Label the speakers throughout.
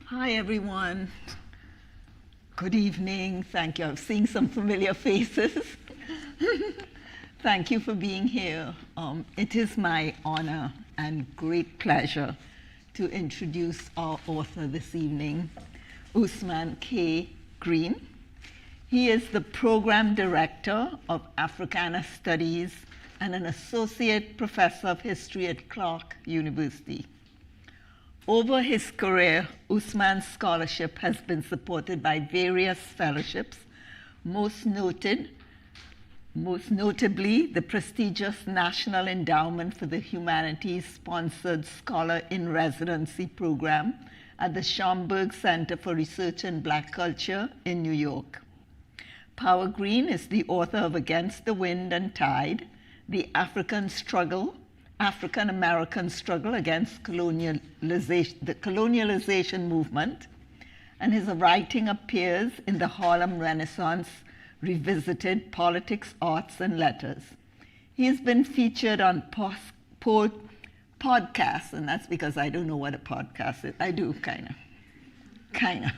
Speaker 1: Hi, everyone. Good evening. Thank you. I'm seeing some familiar faces. Thank you for being here. It is my honor and great pleasure to introduce our author this evening, Ousmane K. Greene. He is the Program Director of Africana Studies and an Associate Professor of History at Clark University. Over his career, Ousmane's scholarship has been supported by various fellowships, most notably the prestigious National Endowment for the Humanities-sponsored Scholar in Residency program at the Schomburg Center for Research in Black Culture in New York. Power-Greene is the author of Against the Wind and Tide, the African-American struggle against the colonialization movement, and his writing appears in the Harlem Renaissance Revisited Politics, Arts, and Letters. He has been featured on podcasts, and that's because I don't know what a podcast is. I do, kind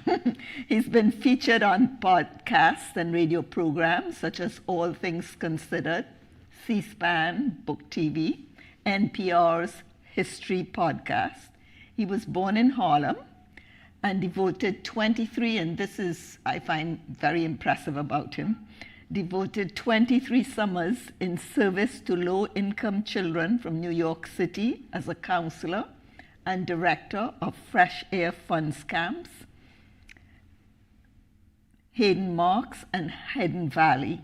Speaker 1: of. He's been featured on podcasts and radio programs such as All Things Considered, C-SPAN, Book TV, NPR's History Podcast. He was born in Harlem and devoted 23, and this is, I find very impressive about him, devoted 23 summers in service to low-income children from New York City as a counselor and director of Fresh Air Funds camps, Hayden Marks and Hayden Valley.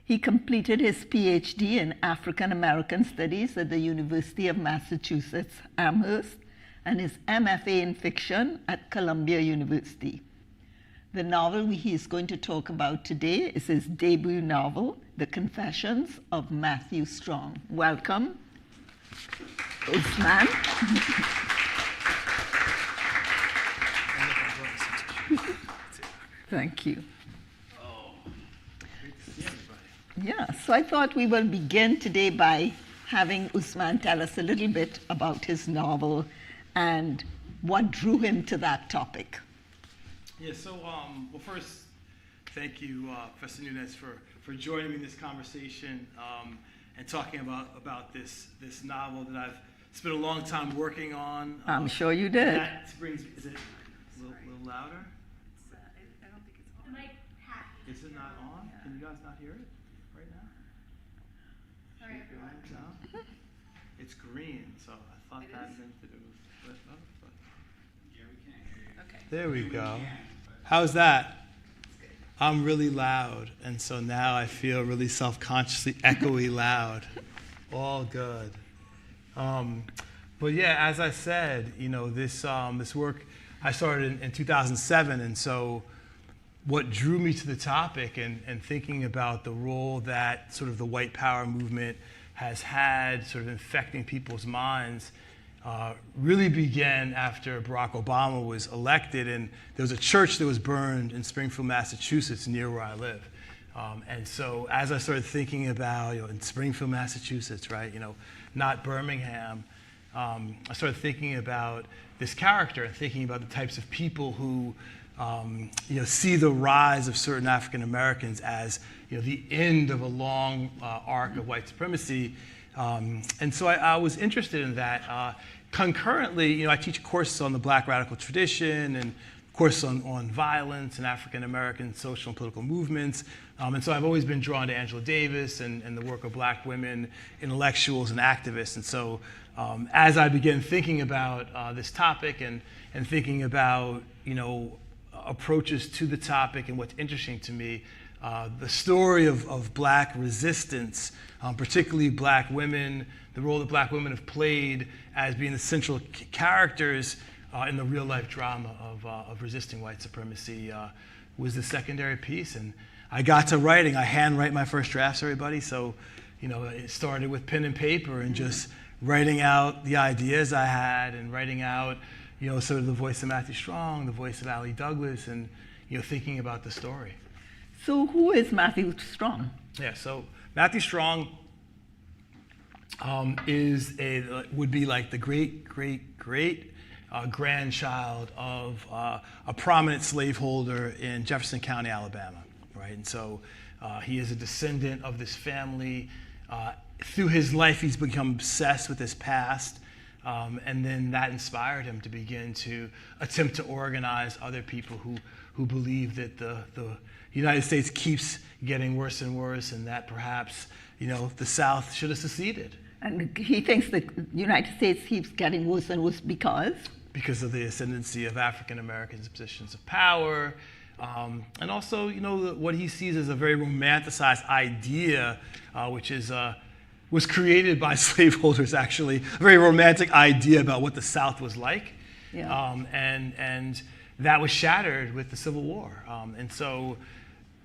Speaker 1: He completed his PhD in African American Studies at the University of Massachusetts, Amherst, and his MFA in fiction at Columbia University. The novel he is going to talk about today is his debut novel, The Confessions of Matthew Strong. Welcome, Ousmane. Thank you. Yeah, so I thought we will begin today by having Ousmane tell us a little bit about his novel and what drew him to that topic.
Speaker 2: Yeah, so, well, first, thank you, Professor Nunez, for joining me in this conversation and talking about this novel that I've spent a long time working on.
Speaker 1: I'm sure you did.
Speaker 2: That brings, is it a little louder?
Speaker 3: I don't think it's on.
Speaker 2: Is it not on? Can you guys not hear it right now?
Speaker 3: Sorry, everyone.
Speaker 2: No? It's green, so I thought that meant that it was lit up. But...
Speaker 3: Yeah, we can hear you. Okay.
Speaker 2: There we go. How's that? I'm really loud, and so now I feel really self-consciously echoey loud. All good. But yeah, as I said, you know, this work I started in 2007, and so what drew me to the topic and thinking about the role that sort of the white power movement has had sort of infecting people's minds really began after Barack Obama was elected, and there was a church that was burned in Springfield, Massachusetts, near where I live. And so as I started thinking about, you know, in Springfield, Massachusetts, right, you know, not Birmingham, I started thinking about this character and thinking about the types of people who you know, see the rise of certain African Americans as, you know, the end of a long arc of white supremacy. And so I was interested in that. Concurrently, you know, I teach courses on the Black radical tradition and courses on violence and African American social and political movements. And so I've always been drawn to Angela Davis and the work of Black women, intellectuals and activists. And so as I began thinking about this topic and thinking about, you know, approaches to the topic and what's interesting to me, the story of Black resistance, particularly Black women, the role that Black women have played as being the central characters in the real-life drama of resisting white supremacy was the secondary piece. And I got to writing. I handwrite my first drafts, everybody. So, you know, it started with pen and paper and just writing out the ideas I had and writing out, you know, sort of the voice of Matthew Strong, the voice of Allie Douglas, and, you know, thinking about the story.
Speaker 1: So who is Matthew Strong?
Speaker 2: Yeah, so Matthew Strong would be like the great grandchild of a prominent slaveholder in Jefferson County, Alabama, right? And so he is a descendant of this family. Through his life, he's become obsessed with his past, and then that inspired him to begin to attempt to organize other people who believe that the United States keeps getting worse and worse, and that perhaps, the South should have seceded.
Speaker 1: And he thinks the United States keeps getting worse and worse because?
Speaker 2: Because of the ascendancy of African Americans in positions of power, and also, what he sees as a very romanticized idea, which was created by slaveholders, actually, a very romantic idea about what the South was like, and that was shattered with the Civil War, and so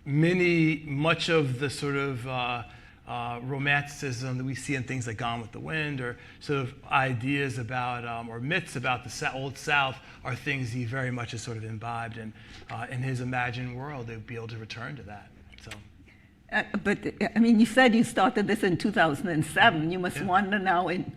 Speaker 2: much of the sort of romanticism that we see in things like Gone with the Wind, or sort of ideas about, or myths about the Old South, are things he very much has sort of imbibed, and in his imagined world, they would be able to return to that. So.
Speaker 1: But, I mean, you said you started this in 2007. You must wonder now in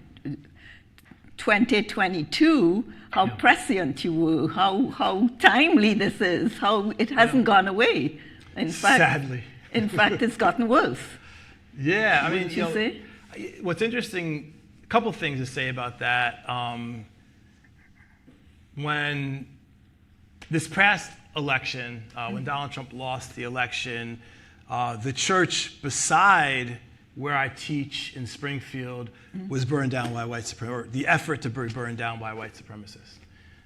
Speaker 1: 2022 how prescient you were, how timely this is, how it hasn't gone away. In fact,
Speaker 2: sadly.
Speaker 1: In fact, it's gotten worse.
Speaker 2: Yeah, I mean,
Speaker 1: Wouldn't you say?
Speaker 2: What's interesting, a couple things to say about that. When this past election, when Donald Trump lost the election, the church beside where I teach in Springfield was burned down by white supremacists, or the effort to be burned down by white supremacists.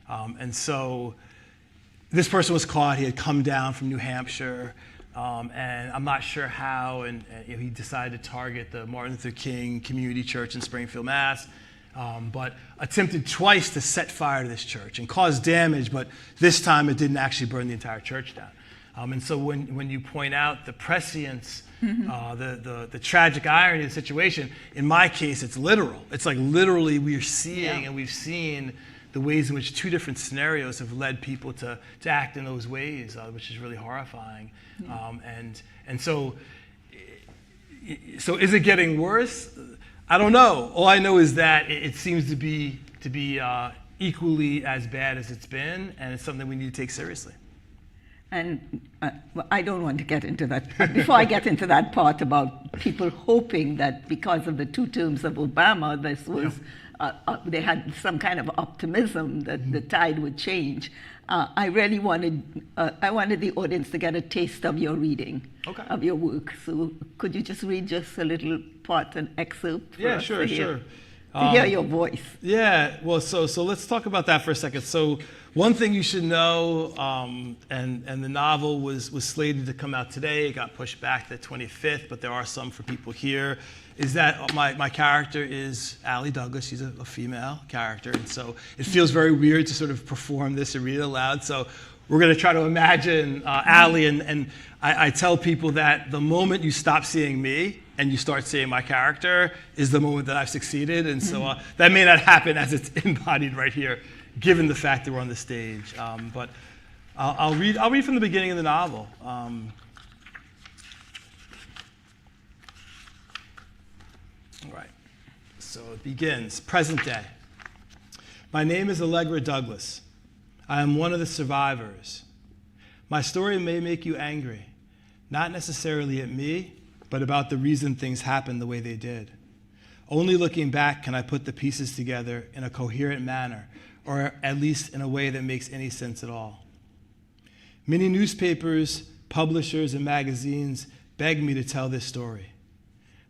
Speaker 2: And so this person was caught. He had come down from New Hampshire, and I'm not sure how, and he decided to target the Martin Luther King Community Church in Springfield, Mass., but attempted twice to set fire to this church and cause damage, but this time it didn't actually burn the entire church down. And so when you point out the prescience, the tragic irony of the situation, in my case, it's literal. It's like literally we are seeing and we've seen the ways in which two different scenarios have led people to act in those ways, which is really horrifying. And so is it getting worse? I don't know. All I know is that it seems to be equally as bad as it's been, and it's something we need to take seriously.
Speaker 1: And I don't want to get into that. Before I get into that part about people hoping that because of the 2 terms of Obama, this was they had some kind of optimism that the tide would change. I really wanted the audience to get a taste of your reading, of your work. So could you just read just a little part, an excerpt for us
Speaker 2: sure.
Speaker 1: To hear your voice.
Speaker 2: Yeah, well, so let's talk about that for a second. So one thing you should know, and the novel was slated to come out today. It got pushed back to the 25th, but there are some for people here, is that my character is Allie Douglas. She's a female character, and so it feels very weird to sort of perform this and read it aloud. So we're going to try to imagine Allie, and I tell people that the moment you stop seeing me and you start seeing my character is the moment that I've succeeded, and so that may not happen as it's embodied right here, given the fact that we're on the stage. But I'll read from the beginning of the novel. All right, so it begins, present day. My name is Allegra Douglas. I am one of the survivors. My story may make you angry, not necessarily at me, but about the reason things happened the way they did. Only looking back can I put the pieces together in a coherent manner, or at least in a way that makes any sense at all. Many newspapers, publishers, and magazines beg me to tell this story.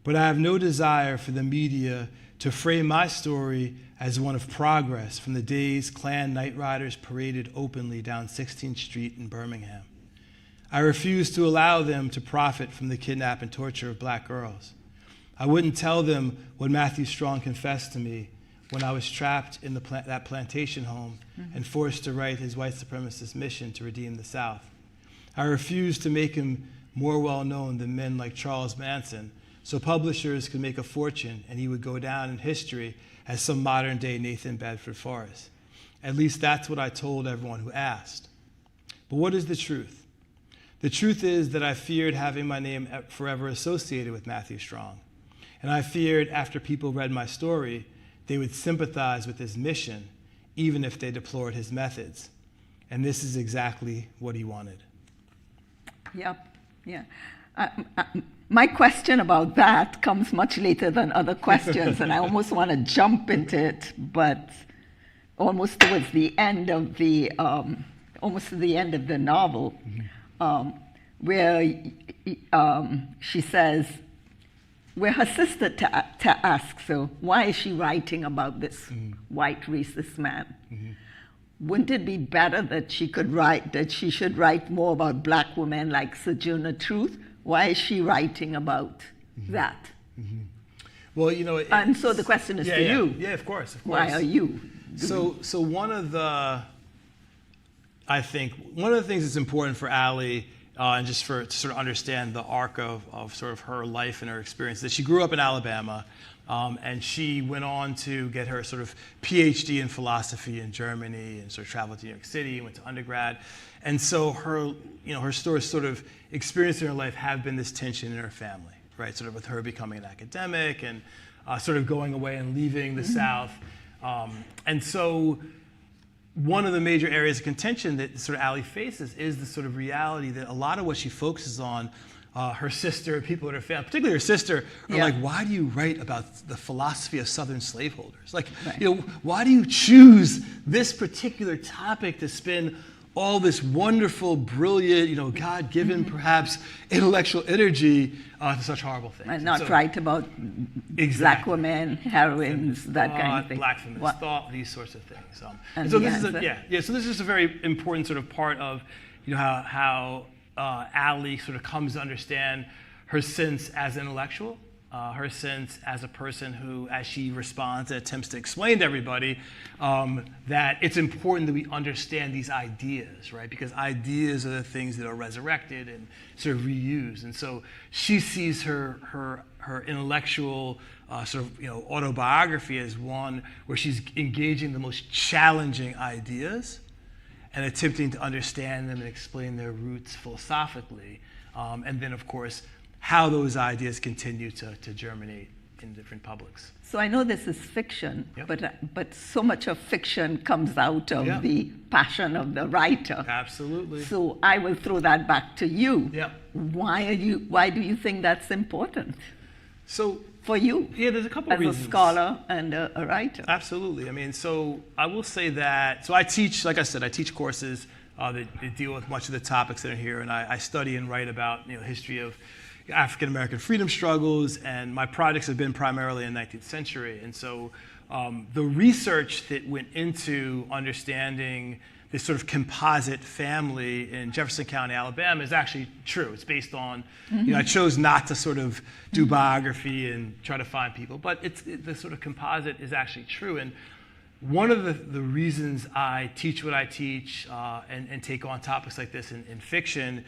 Speaker 2: But I have no desire for the media to frame my story as one of progress from the days Klan night riders paraded openly down 16th Street in Birmingham. I refuse to allow them to profit from the kidnap and torture of black girls. I wouldn't tell them what Matthew Strong confessed to me when I was trapped in that plantation home and forced to write his white supremacist mission to redeem the South. I refuse to make him more well-known than men like Charles Manson, so publishers could make a fortune and he would go down in history as some modern-day Nathan Bedford Forrest. At least that's what I told everyone who asked. But what is the truth? The truth is that I feared having my name forever associated with Matthew Strong. And I feared after people read my story, they would sympathize with his mission, even if they deplored his methods. And this is exactly what he wanted.
Speaker 1: Yep, yeah. My question about that comes much later than other questions, and I almost want to jump into it, but almost towards the end of the novel, where she says, where her sister asks her, why is she writing about this white racist man? Wouldn't it be better that she should write more about black women like Sojourner Truth? Why is she writing about that?
Speaker 2: Well,
Speaker 1: and so the question is to you.
Speaker 2: Yeah, of course.
Speaker 1: Why are you?
Speaker 2: So one of the things that's important for Allie, and just to sort of understand the arc of sort of her life and her experience, that she grew up in Alabama, and she went on to get her sort of PhD in philosophy in Germany, and sort of traveled to New York City and went to undergrad. And so her stories sort of experienced in her life have been this tension in her family, right? Sort of with her becoming an academic and sort of going away and leaving the South. And so one of the major areas of contention that sort of Allie faces is the sort of reality that a lot of what she focuses on, her sister, people in her family, particularly her sister, are like, why do you write about the philosophy of Southern slaveholders? Like, why do you choose this particular topic to spend all this wonderful, brilliant, God-given, perhaps, intellectual energy to such horrible things?
Speaker 1: And not write about black women, heroines, that kind of thing.
Speaker 2: Black feminist thought, these sorts of things. So this is a very important sort of part of, how Allie sort of comes to understand her sense as an intellectual, her sense as a person who, as she responds and attempts to explain to everybody, that it's important that we understand these ideas, right? Because ideas are the things that are resurrected and sort of reused. And so she sees her intellectual sort of autobiography as one where she's engaging the most challenging ideas and attempting to understand them and explain their roots philosophically. And then, of course, how those ideas continue to germinate in different publics.
Speaker 1: So I know this is fiction, but so much of fiction comes out of the passion of the writer.
Speaker 2: Absolutely.
Speaker 1: So I will throw that back to you.
Speaker 2: Yeah.
Speaker 1: Why do you think that's important?
Speaker 2: So
Speaker 1: for you,
Speaker 2: there's a couple of reasons.
Speaker 1: As a scholar and a writer.
Speaker 2: Absolutely. I mean, so I will say that, so I teach, like I said, I teach courses that deal with much of the topics that are here, and I study and write about history of African-American freedom struggles, and my projects have been primarily in the 19th century. And so the research that went into understanding this sort of composite family in Jefferson County, Alabama, is actually true. It's based on, I chose not to sort of do biography and try to find people, but the sort of composite is actually true. And one of the reasons I teach what I teach and take on topics like this in fiction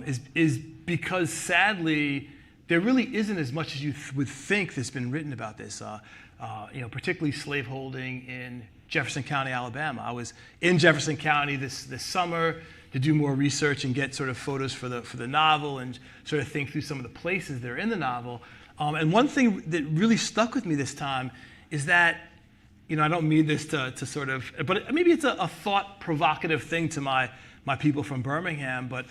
Speaker 2: is because, sadly, there really isn't as much as you would think that's been written about this, particularly slaveholding in Jefferson County, Alabama. I was in Jefferson County this summer to do more research and get sort of photos for the novel and sort of think through some of the places that are in the novel. And one thing that really stuck with me this time is that, I don't mean this to sort of, but maybe it's a thought-provocative thing to my people from Birmingham, but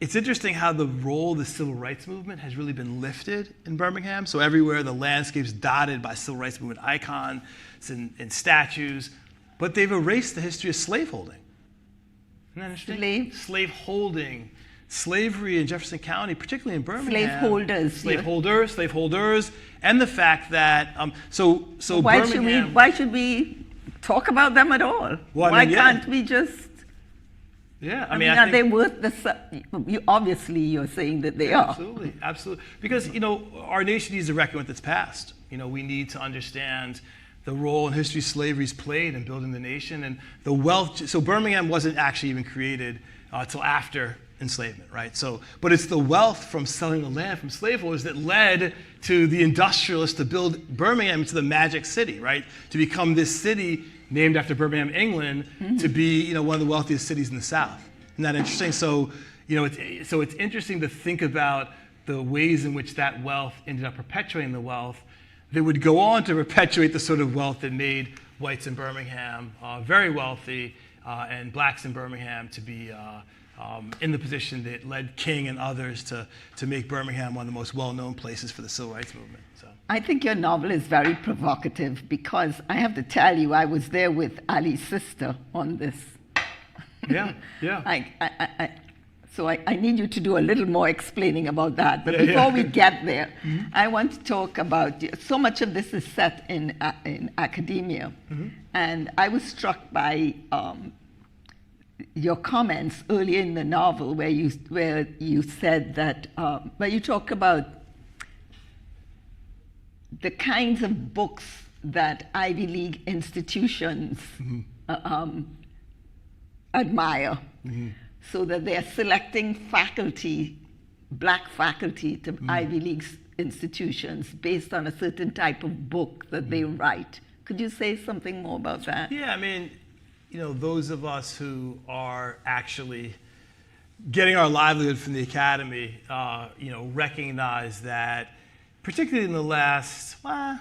Speaker 2: it's interesting how the role of the civil rights movement has really been lifted in Birmingham. So everywhere the landscape's dotted by civil rights movement icons and statues, but they've erased the history of slaveholding. Isn't that interesting? Slaveholding. Slavery in Jefferson County, particularly in Birmingham. Slaveholders, and the fact that
Speaker 1: why should we talk about them at all? Why can't we just?
Speaker 2: Yeah,
Speaker 1: are they worth the? Obviously, you're saying that they are.
Speaker 2: Absolutely. Because our nation needs to reckon with its past. We need to understand the role in history slavery's played in building the nation and the wealth. So Birmingham wasn't actually even created until after enslavement, right? So, but it's the wealth from selling the land from slaveholders that led to the industrialists to build Birmingham into the magic city, right? To become this city named after Birmingham, England, to be one of the wealthiest cities in the South. Isn't that interesting? So, it's interesting to think about the ways in which that wealth ended up perpetuating the wealth that would go on to perpetuate the sort of wealth that made whites in Birmingham, very wealthy, and blacks in Birmingham to be in the position that led King and others to make Birmingham one of the most well-known places for the civil rights movement. So.
Speaker 1: I think your novel is very provocative because I have to tell you, I was there with Ali's sister on this.
Speaker 2: Yeah.
Speaker 1: So I need you to do a little more explaining about that. But before we get there, I want to talk about, so much of this is set in academia. And I was struck by your comments earlier in the novel where you said that, where you talk about the kinds of books that Ivy League institutions admire, so that they're selecting faculty, black faculty, to Ivy League institutions based on a certain type of book that they write. Could you say something more about that?
Speaker 2: Yeah, I mean, those of us who are actually getting our livelihood from the academy, recognize that, particularly in the last, I'd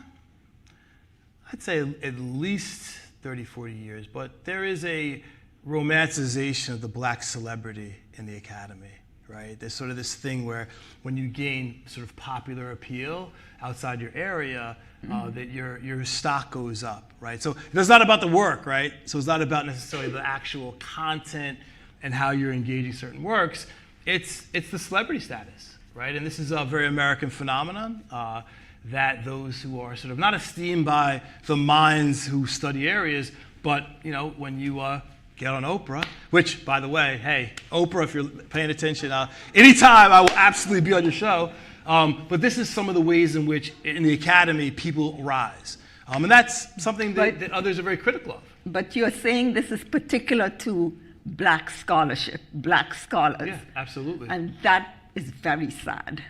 Speaker 2: say at least 30, 40 years, but there is a romanticization of the black celebrity in the academy, right? There's sort of this thing where when you gain sort of popular appeal outside your area, that your stock goes up, right? So it's not about the work, right? So it's not about necessarily the actual content and how you're engaging certain works. It's the celebrity status, right? And this is a very American phenomenon that those who are sort of not esteemed by the minds who study areas, but when you get on Oprah, which, by the way, hey, Oprah, if you're paying attention, anytime I will absolutely be on your show. But this is some of the ways in which, in the academy, people rise. And that's something that others are very critical of.
Speaker 1: But you're saying this is particular to black scholarship, black scholars.
Speaker 2: Yeah, absolutely.
Speaker 1: And that is very sad.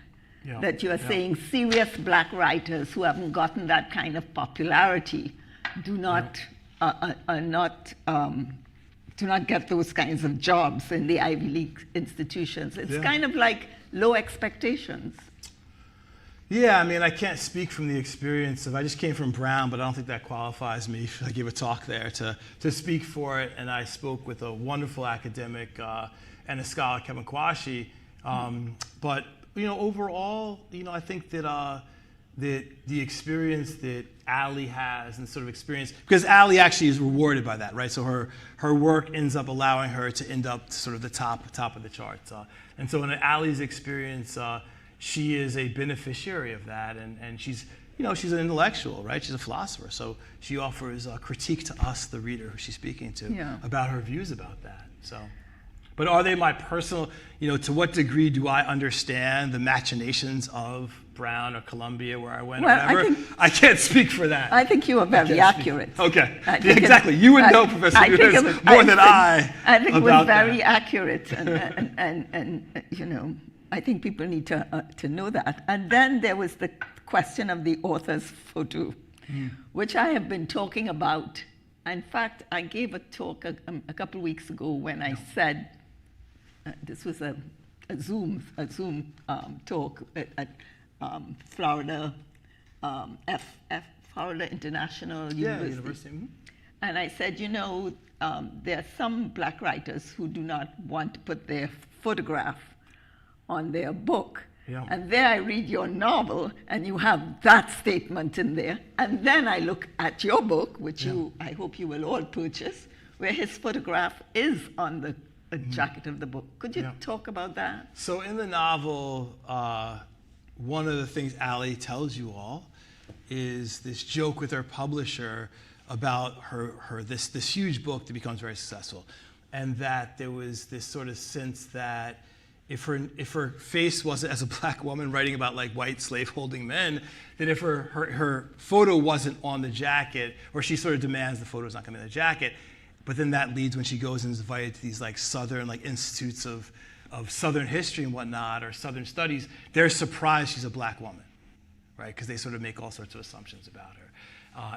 Speaker 2: Yeah,
Speaker 1: that you are saying serious black writers who haven't gotten that kind of popularity do not get those kinds of jobs in the Ivy League institutions. It's kind of like low expectations.
Speaker 2: Yeah, I mean, I can't speak from the experience of, I just came from Brown, but I don't think that qualifies me. I gave a talk there to speak for it, and I spoke with a wonderful academic and a scholar, Kevin Kwashi. But, overall, I think that the experience that Ali has and sort of experience, because Ali actually is rewarded by that, right? So her work ends up allowing her to end up sort of the top of the charts. And so in Ali's experience, she is a beneficiary of that, and she's an intellectual, right? She's a philosopher, so she offers a critique to us, the reader who she's speaking to, about her views about that. So, but are they my personal? To what degree do I understand the machinations of Brown or Columbia, where I went, or whatever? I can't speak for that.
Speaker 1: I think you are very accurate.
Speaker 2: Okay, exactly. You would know, Professor Nunez, more than I.
Speaker 1: I think it was very accurate, and I think people need to know that. And then there was the question of the author's photo, which I have been talking about. In fact, I gave a talk a couple of weeks ago when I said, this was a Zoom talk at Florida, Florida International University. And I said, there are some black writers who do not want to put their photograph on their book.
Speaker 2: Yeah.
Speaker 1: And there I read your novel, and you have that statement in there. And then I look at your book, which I hope you will all purchase, where his photograph is on the jacket of the book. Could you talk about that?
Speaker 2: So in the novel, one of the things Ali tells you all is this joke with her publisher about this huge book that becomes very successful, and that there was this sort of sense that if her face wasn't as a black woman writing about like white slaveholding men, that if her photo wasn't on the jacket, or she sort of demands the photo's not going to be on the jacket, but then that leads when she goes and is invited to these like Southern institutes of Southern history and whatnot, or Southern studies, they're surprised she's a black woman, right? Because they sort of make all sorts of assumptions about her.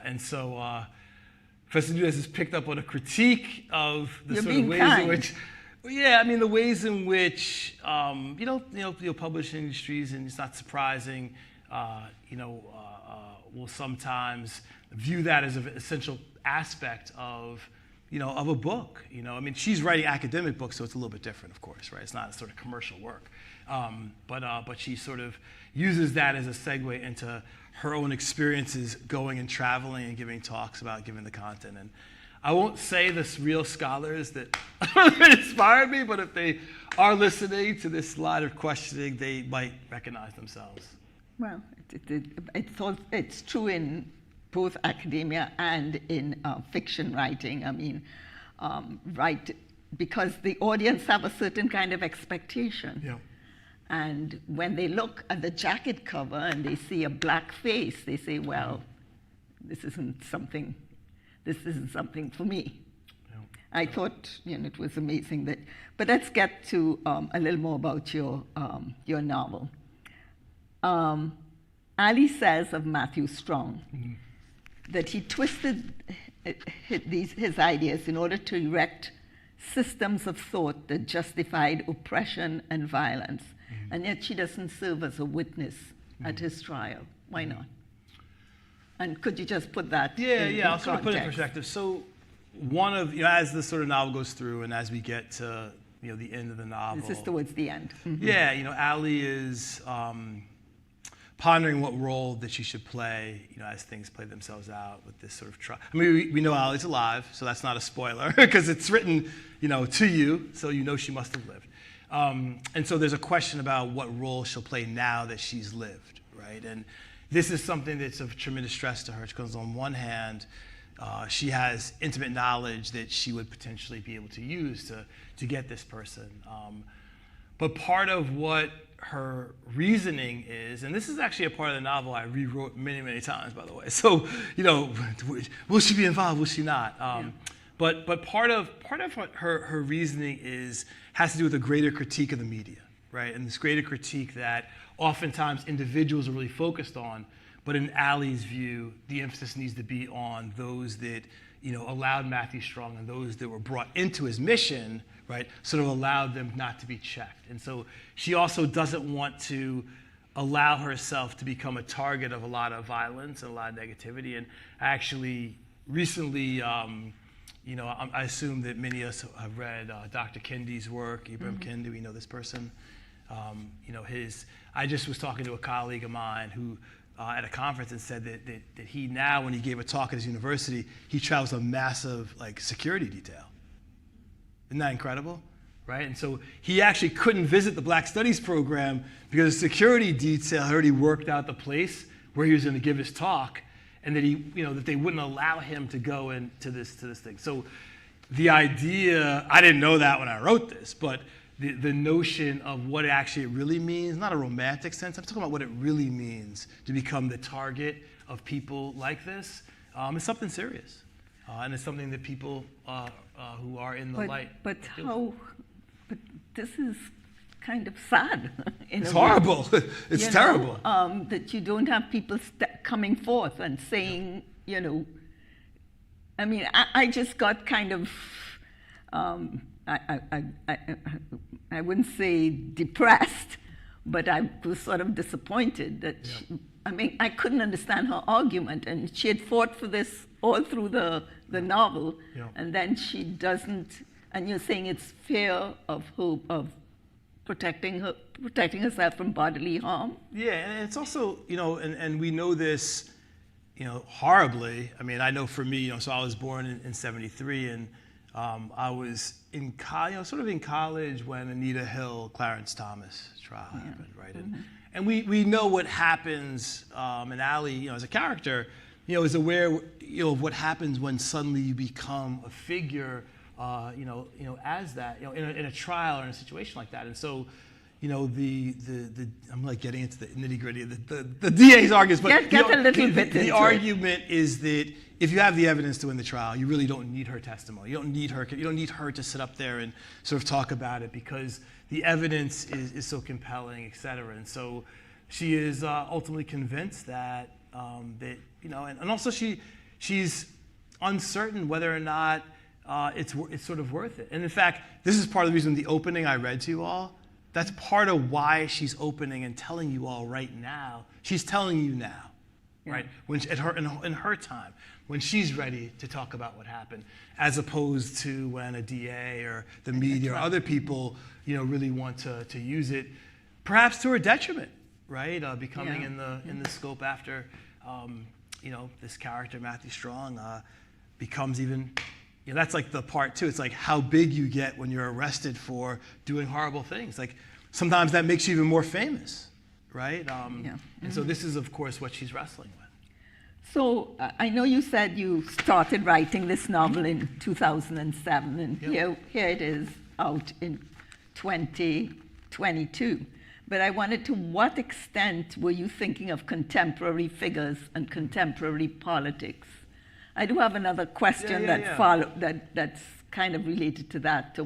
Speaker 2: And so Professor Nunez has picked up on a critique of the sort of ways in which, the ways in which, publishing industries, and it's not surprising, will sometimes view that as an essential aspect of, of a book. I mean, she's writing academic books, so it's a little bit different, of course, right? It's not sort of commercial work. But she sort of uses that as a segue into her own experiences going and traveling and giving talks about giving the content. And I won't say the real scholars that inspired me, but if they are listening to this line of questioning, they might recognize themselves.
Speaker 1: Well, it's true in both academia and in fiction writing. I mean, because the audience have a certain kind of expectation.
Speaker 2: Yeah.
Speaker 1: And when they look at the jacket cover and they see a black face, they say, well, this isn't something for me.
Speaker 2: Yeah.
Speaker 1: I thought, it was amazing that. But let's get to a little more about your novel. Ali says of Matthew Strong that he twisted his ideas in order to erect systems of thought that justified oppression and violence, and yet she doesn't serve as a witness at his trial. Why not? And could you just put that in
Speaker 2: I'll sort of put it in
Speaker 1: context?
Speaker 2: perspective. So one of, as the sort of novel goes through and as we get to, the end of the novel.
Speaker 1: This is towards the end. Mm-hmm.
Speaker 2: Yeah, Ali is pondering what role that she should play, as things play themselves out with this sort of trial. I mean, we know Ali's alive, so that's not a spoiler because it's written, to you, so she must have lived. And so there's a question about what role she'll play now that she's lived, right? And this is something that's of tremendous stress to her because on one hand, she has intimate knowledge that she would potentially be able to use to get this person. But part of what her reasoning is, and this is actually a part of the novel I rewrote many, many times, by the way. So, will she be involved? Will she not? But part of what her reasoning has to do with a greater critique of the media, right? And this greater critique that oftentimes individuals are really focused on, but in Ali's view, the emphasis needs to be on those that allowed Matthew Strong and those that were brought into his mission, right? Sort of allowed them not to be checked. And so she also doesn't want to allow herself to become a target of a lot of violence and a lot of negativity. And actually, recently, I assume that many of us have read Dr. Kendi's work, Ibram Kendi. We know this person. I just was talking to a colleague of mine who, at a conference, and said that he now, when he gave a talk at his university, he travels a massive security detail. Isn't that incredible? Right? And so he actually couldn't visit the Black Studies program because the security detail had already worked out the place where he was going to give his talk, and that that they wouldn't allow him to go into this thing. So the idea, I didn't know that when I wrote this, but the notion of what it actually really means, not a romantic sense, I'm talking about what it really means to become the target of people like this, is something serious. And it's something that people who are in the light.
Speaker 1: But this is kind of sad.
Speaker 2: It's horrible. It's terrible.
Speaker 1: That you don't have people coming forth and saying, I mean, I just got kind of, I wouldn't say depressed, but I was sort of disappointed that, I couldn't understand her argument, and she had fought for this all through the novel, and then she doesn't, and you're saying it's fear of hope, of protecting herself from bodily harm.
Speaker 2: Yeah, and it's also, and we know this, horribly. I mean, I know for me, so I was born in 73, and I was in sort of in college when Anita Hill, Clarence Thomas trial happened, right? And we know what happens, and Ali, as a character, is aware, of what happens when suddenly you become a figure, as that, in a trial or in a situation like that. And so, I'm getting into the nitty-gritty of the DA's arguments, but
Speaker 1: get a little bit
Speaker 2: the
Speaker 1: into
Speaker 2: argument is that if you have the evidence to win the trial, you really don't need her testimony. You don't need her to sit up there and sort of talk about it because the evidence is so compelling, et cetera. And so she is ultimately convinced that and also she's uncertain whether or not it's sort of worth it. And in fact, this is part of the reason the opening I read to you all. That's part of why she's opening and telling you all right now. She's telling you now, right? When at her in her time, when she's ready to talk about what happened, as opposed to when a DA or the media or other people, really want to use it, perhaps to her detriment, right? Becoming in the scope after, this character Matthew Strong becomes even. That's like the part too. It's like how big you get when you're arrested for doing horrible things. Like sometimes that makes you even more famous, right? And so this is, of course, what she's wrestling with.
Speaker 1: So I know you said you started writing this novel in 2007, and here it is out in 2022. But I wondered, to what extent were you thinking of contemporary figures and contemporary politics? I do have another question that's kind of related to that. To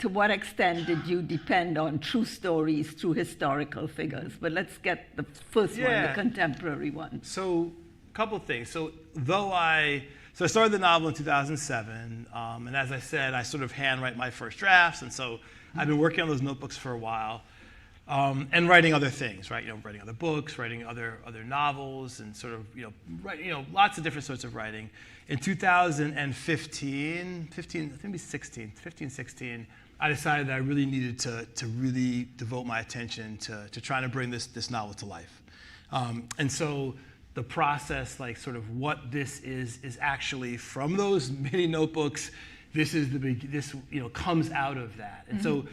Speaker 1: what extent did you depend on true stories, true historical figures? But let's get the first one, the contemporary one.
Speaker 2: So a couple of things. So I started the novel in 2007, and as I said, I sort of handwrite my first drafts, and so I've been working on those notebooks for a while. And writing other things, right? Writing other books, writing other novels, and sort of lots of different sorts of writing. In 2015, 16, I decided that I really needed to really devote my attention to trying to bring this novel to life. And so the process, like sort of what this is actually from those mini notebooks. This comes out of that, and so.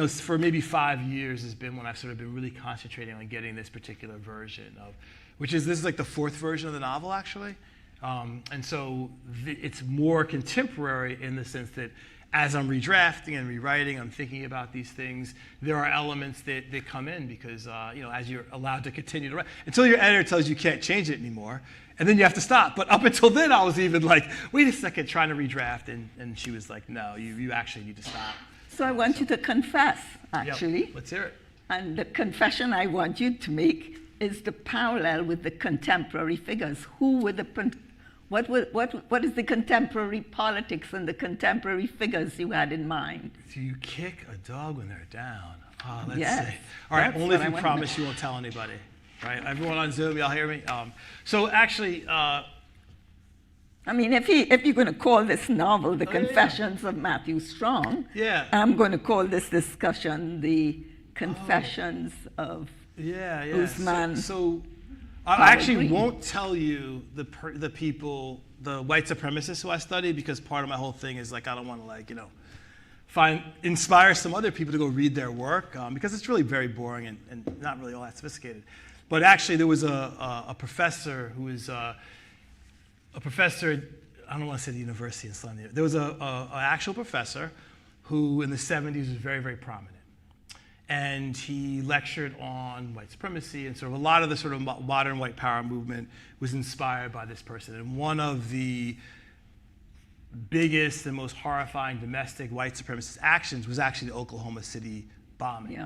Speaker 2: For maybe 5 years has been when I've sort of been really concentrating on getting this particular version of, this is like the fourth version of the novel, actually. And so it's more contemporary in the sense that as I'm redrafting and rewriting, I'm thinking about these things. There are elements that come in because, as you're allowed to continue to write, until your editor tells you can't change it anymore, and then you have to stop. But up until then, I was even like, wait a second, trying to redraft, and she was like, no, you actually need to stop.
Speaker 1: So I want you to confess, actually.
Speaker 2: Yep. Let's hear it.
Speaker 1: And the confession I want you to make is the parallel with the contemporary figures. What is the contemporary politics and the contemporary figures you had in mind?
Speaker 2: Do you kick a dog when they're down? Let's see. All right,
Speaker 1: That's
Speaker 2: only if you promise you won't tell anybody. Right? Everyone on Zoom, y'all hear me? So actually...
Speaker 1: I mean, if you're going to call this novel The Confessions of Matthew Strong, I'm going to call this discussion The Confessions of Ousmane.
Speaker 2: So I actually won't tell you the people, the white supremacists who I study, because part of my whole thing is like I don't want to inspire some other people to go read their work because it's really very boring and not really all that sophisticated. But actually, there was a professor who was. A professor, I don't want to say the university in London. There was an actual professor who in the 70s was very, very prominent. And he lectured on white supremacy, and sort of a lot of the sort of modern white power movement was inspired by this person. And one of the biggest and most horrifying domestic white supremacist actions was actually the Oklahoma City bombing,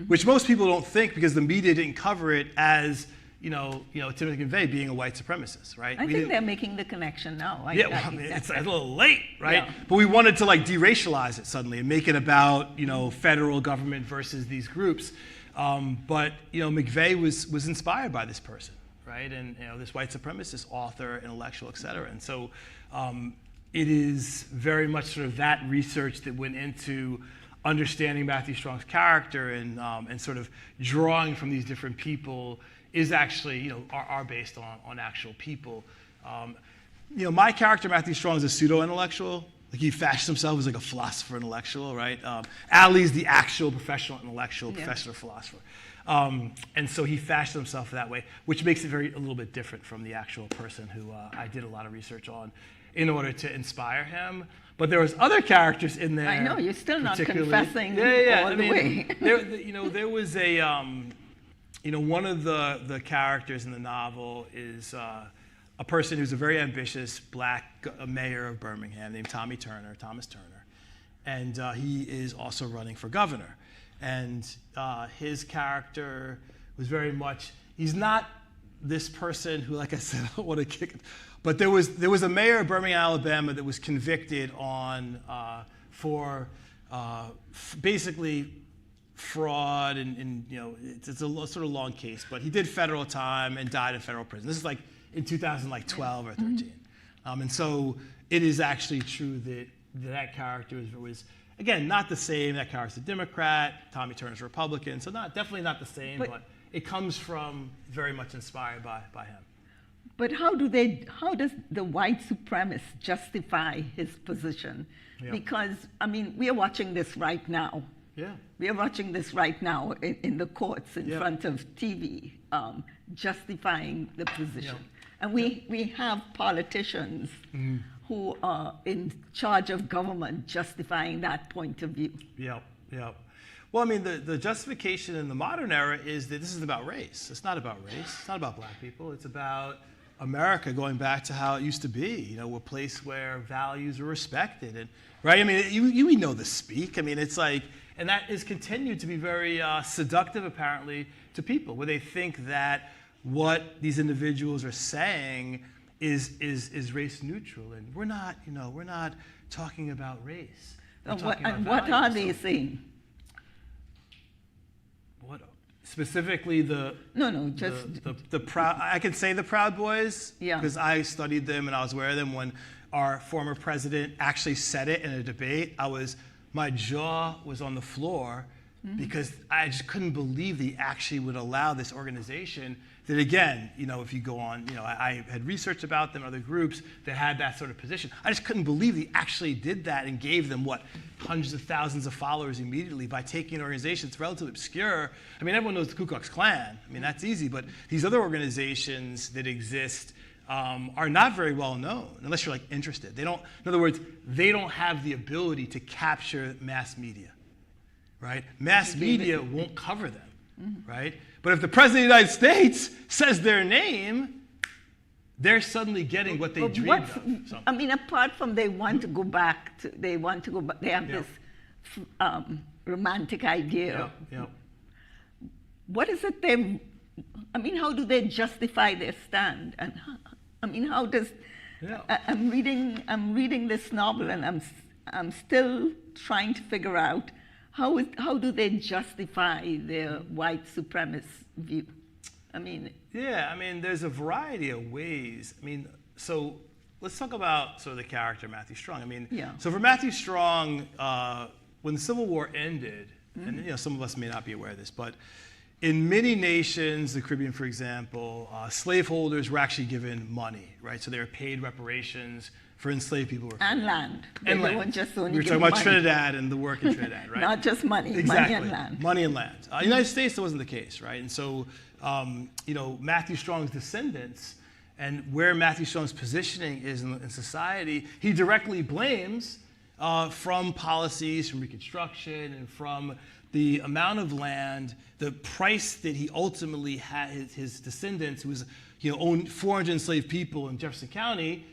Speaker 2: which most people don't think because the media didn't cover it as Timothy McVeigh being a white supremacist, right?
Speaker 1: I think they're making the connection now.
Speaker 2: It's a little late, right? Yeah. But we wanted to deracialize it suddenly and make it about federal government versus these groups. But McVeigh was inspired by this person, right? And this white supremacist author, intellectual, et cetera. And so it is very much sort of that research that went into understanding Matthew Strong's character and sort of drawing from these different people is actually, are based on actual people. My character, Matthew Strong, is a pseudo-intellectual. Like he fashions himself as like a philosopher intellectual, right? Ali's the actual professional intellectual, professor philosopher. And so he fashioned himself that way, which makes it a little bit different from the actual person who I did a lot of research on in order to inspire him. But there was other characters in there.
Speaker 1: I know, you're still not confessing all the way.
Speaker 2: There was a... one of the characters in the novel is a person who's a very ambitious black mayor of Birmingham named Thomas Turner. And he is also running for governor. And his character was very much, he's not this person who, like I said, I don't want to kick it. But there was a mayor of Birmingham, Alabama that was convicted on for basically fraud, and it's a sort of long case, but he did federal time and died in federal prison. This is like in 2012 or 13. And so it is actually true that that character was again, not the same. That character's a Democrat, Tommy Turner's a Republican, so definitely not the same, but it comes from very much inspired by him.
Speaker 1: But how does the white supremacist justify his position?
Speaker 2: Yeah.
Speaker 1: Because, I mean, we are watching this right now.
Speaker 2: Yeah.
Speaker 1: We are watching this right now in the courts in front of TV, justifying the position.
Speaker 2: Yeah.
Speaker 1: And we have politicians who are in charge of government justifying that point of view.
Speaker 2: Yeah. Well, I mean, the justification in the modern era is that this is about race. It's not about race. It's not about black people. It's about America going back to how it used to be, a place where values are respected. And right? I mean, you know the speak. I mean, it's like, and that is continued to be very seductive, apparently, to people, where they think that what these individuals are saying is race neutral, and we're not talking about race.
Speaker 1: And what are they saying?
Speaker 2: What specifically the Proud? I can say the Proud Boys because I studied them and I was aware of them when our former president actually said it in a debate. My jaw was on the floor because I just couldn't believe they actually would allow this organization that, again, if you go on, I had researched about them, other groups that had that sort of position. I just couldn't believe they actually did that and gave them, hundreds of thousands of followers immediately by taking an organization that's relatively obscure. I mean, everyone knows the Ku Klux Klan. I mean, that's easy, but these other organizations that exist are not very well known unless you're interested. In other words, they don't have the ability to capture mass media, right? Mass media won't cover them, right? But if the President of the United States says their name, they're suddenly getting what they dreamed of. So.
Speaker 1: I mean, apart from they want to go back, they have this romantic idea.
Speaker 2: Yeah.
Speaker 1: What is it how do they justify their stand? And how does? I'm reading this novel, and I'm still trying to figure out how do they justify their white supremacist view?
Speaker 2: There's a variety of ways. So let's talk about sort of the character Matthew Strong. So for Matthew Strong, when the Civil War ended, and some of us may not be aware of this, but in many nations, the Caribbean, for example, slaveholders were actually given money, right? So they were paid reparations for enslaved people.
Speaker 1: And land. They weren't just only
Speaker 2: we were talking about Trinidad and the work in Trinidad, right?
Speaker 1: Not just money,
Speaker 2: exactly.
Speaker 1: Money and land.
Speaker 2: Money and land. In the United States, that wasn't the case, right? And so, Matthew Strong's descendants and where Matthew Strong's positioning is in society, he directly blames from policies, from Reconstruction, and from the amount of land, the price that he ultimately had, his descendants, who owned 400 enslaved people in Jefferson County,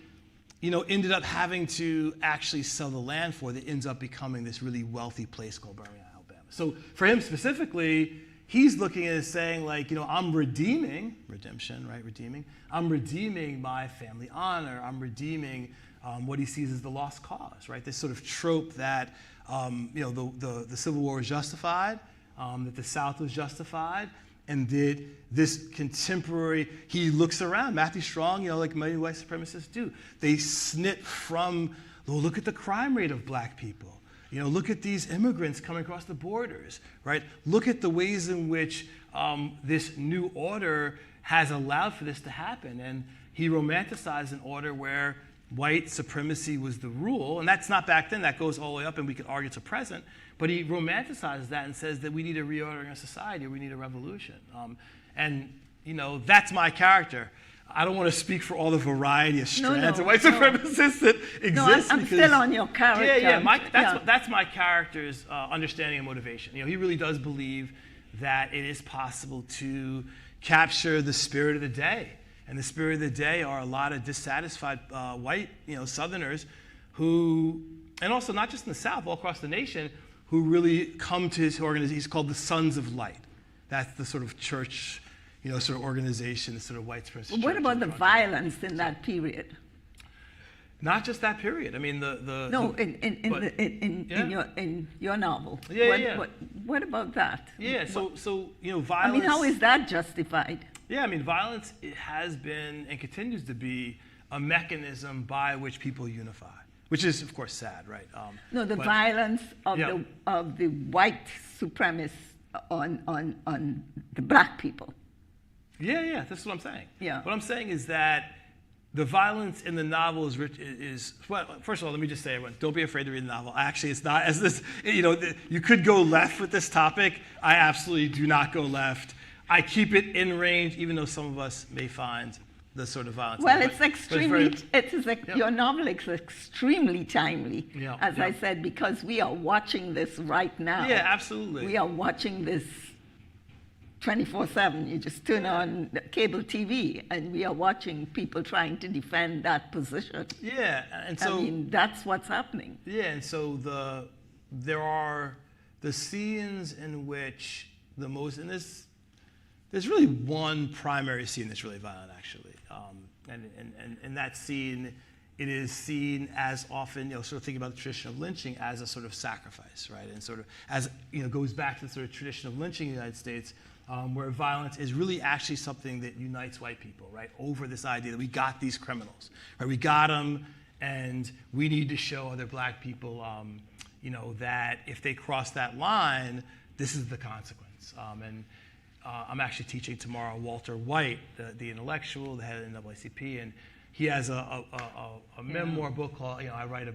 Speaker 2: ended up having to actually sell the land for, that ends up becoming this really wealthy place called Birmingham, Alabama. So for him specifically, he's looking at it saying, I'm redeeming I'm redeeming my family honor. I'm redeeming what he sees as the lost cause, right? This sort of trope that, the Civil War was justified, that the South was justified, and that this contemporary, he looks around. Matthew Strong, like many white supremacists do, they snip from, look at the crime rate of black people. Look at these immigrants coming across the borders, right? Look at the ways in which this new order has allowed for this to happen. And he romanticized an order where white supremacy was the rule, and that's not back then. That goes all the way up, and we could argue to present. But he romanticizes that and says that we need a reordering of society, or we need a revolution. That's my character. I don't want to speak for all the variety of strands of white supremacists that exist.
Speaker 1: No, I'm still on your character.
Speaker 2: That's my character's understanding and motivation. He really does believe that it is possible to capture the spirit of the day. And the spirit of the day are a lot of dissatisfied white, Southerners who, and also not just in the South, all across the nation, who really come to his organization. He's called the Sons of Light. That's the sort of church, sort of organization, the sort of white supremacist.
Speaker 1: Well, what about the violence in that period?
Speaker 2: Not just that period.
Speaker 1: In your novel. what about that?
Speaker 2: Yeah, so
Speaker 1: I
Speaker 2: violence.
Speaker 1: mean, how is that justified?
Speaker 2: Yeah, I mean, violence, it has been and continues to be a mechanism by which people unify, which is, of course, sad, right?
Speaker 1: No, the
Speaker 2: but-
Speaker 1: violence of
Speaker 2: Yeah.
Speaker 1: the white supremacists on the black people.
Speaker 2: Yeah, that's what I'm saying.
Speaker 1: Yeah.
Speaker 2: What I'm saying is that the violence in the novel is well, first of all, let me just say, everyone, don't be afraid to read the novel. Actually, it's not as this, you could go left with this topic. I absolutely do not go left. I keep it in range, even though some of us may find the sort of violence.
Speaker 1: Well,
Speaker 2: but-
Speaker 1: it's
Speaker 2: but
Speaker 1: extremely,
Speaker 2: very-
Speaker 1: your novel is extremely timely,
Speaker 2: Yeah,
Speaker 1: as
Speaker 2: yeah.
Speaker 1: I said, because we are watching this right now.
Speaker 2: Yeah, absolutely.
Speaker 1: We are watching this 24/7. You just turn on the cable TV, and we are watching people trying to defend that position.
Speaker 2: Yeah, and so
Speaker 1: I mean, that's what's happening.
Speaker 2: yeah, and so there are the scenes in which and there's really one primary scene that's really violent, actually, and in that scene, it is seen as often, sort of thinking about the tradition of lynching as a sort of sacrifice, right, and sort of as goes back to the sort of tradition of lynching in the United States. Where violence is really actually something that unites white people, right, over this idea that we got these criminals, right, we got them, and we need to show other black people, that if they cross that line, this is the consequence. I'm actually teaching tomorrow Walter White, the intellectual, the head of the NAACP, and he has a memoir book called I write